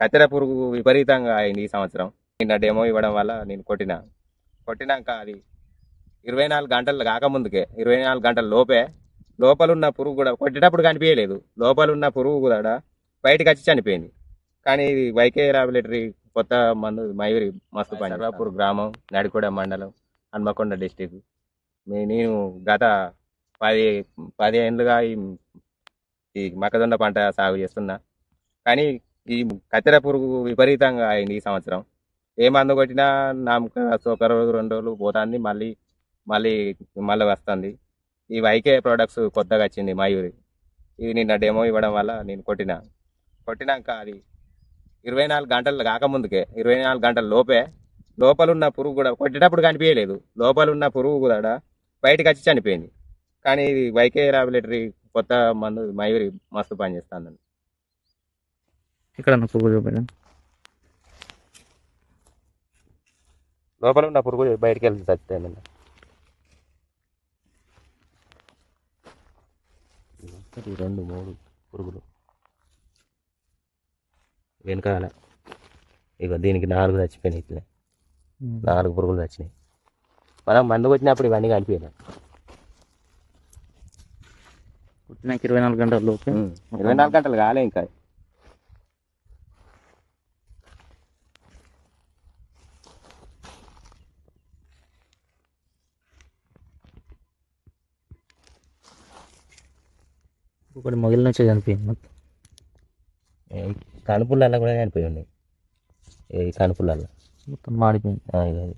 కత్తెర పురుగు విపరీతంగా అయింది ఈ సంవత్సరం. నిన్న డెమో ఇవ్వడం వల్ల నేను కొట్టినాక అది 24 గంటలు కాకముందుకే 24 గంటల లోపే లోపలున్న పురుగు కూడా కొట్టేటప్పుడు కనిపించలేదు. లోపలున్న పురుగు కూడా బయటకు వచ్చి చనిపోయింది. కానీ ఇది వైకే లాబొరేటరీ కొత్త మందు మయూరి మస్తు పని. సర్వాపూర్ గ్రామం, నడికొండ మండలం, హన్మకొండ డిస్టిక్. నేను గత 10 ఏళ్ళుగా ఈ మొక్కజొన్న పంట సాగు చేస్తున్నా. కానీ ఈ కత్తెర పురుగు విపరీతంగా అయింది ఈ సంవత్సరం. ఏ మందు కొట్టినా ఒక రోజు 2 రోజులు పోతుంది, మళ్ళీ మళ్ళీ వస్తుంది. ఈ వైకే ప్రొడక్ట్స్ కొత్తగా వచ్చింది మయూరి. ఇది నిన్న డెమో ఇవ్వడం వల్ల నేను కొట్టినాక అది 24 గంటలు కాకముందుకే 24 గంటల లోపే లోపలున్న పురుగు కూడా కొట్టేటప్పుడు కనిపించలేదు. లోపలున్న పురుగు కూడా బయటకు వచ్చి చనిపోయింది. కానీ ఇది వైకే లాబొరేటరీ కొత్త మందు మయూరి మస్తు పని చేస్తుందండి. ఇక్కడ పురుగు చూపించండి. లోపల ఉన్న పురుగు బయటకు వెళ్తే చచ్చిపోయిందండి. 2, 3 పురుగులు వెనకాల. ఇక దీనికి 4 చచ్చిపోయినాయి. ఇట్లా 4 పురుగులు చచ్చినాయి. మనం మందు కొట్టినప్పుడు ఇవన్నీ కనిపించాలి. పుట్టినాక 24 గంటల లోపు 24 గంటలు కాలే ఇంకా. ఒకటి మొగిలి నుంచి చనిపోయింది. మొత్తం కనుపులల్లో కూడా చనిపోయి ఉన్నాయి. ఈ కనుపులల్లో మొత్తం మాడిపోయింది. అది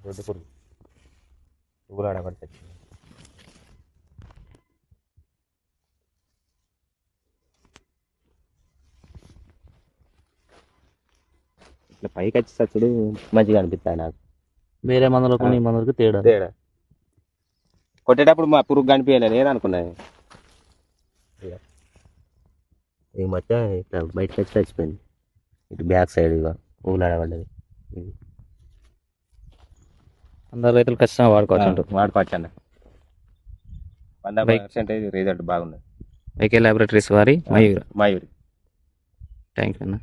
దొడ్డు పురుగు పురుగులు ఆడబడి ఇట్లా పైకి వచ్చి సచ్చుడు మంచిగా అనిపిస్తాయి నాకు. వేరే మందులకు ఈ మందులకు తేడా కొట్టేటప్పుడు మా పురుగు కనిపించలేదు నేను అనుకున్నాను. ఈ మధ్య ఇట్లా బయటకు వచ్చి చచ్చిపోయింది. ఇటు బ్యాక్ సైడ్ ఇక పువ్వులు ఆడబడ్డది. అందరు రైతులు ఖచ్చితంగా వాడుకోవచ్చు అన్న 100% రిజల్ట్ బాగున్నది. వైకే లాబొరేటరీస్ వారి మయూరి. మయూరి. థ్యాంక్ యూ అన్న.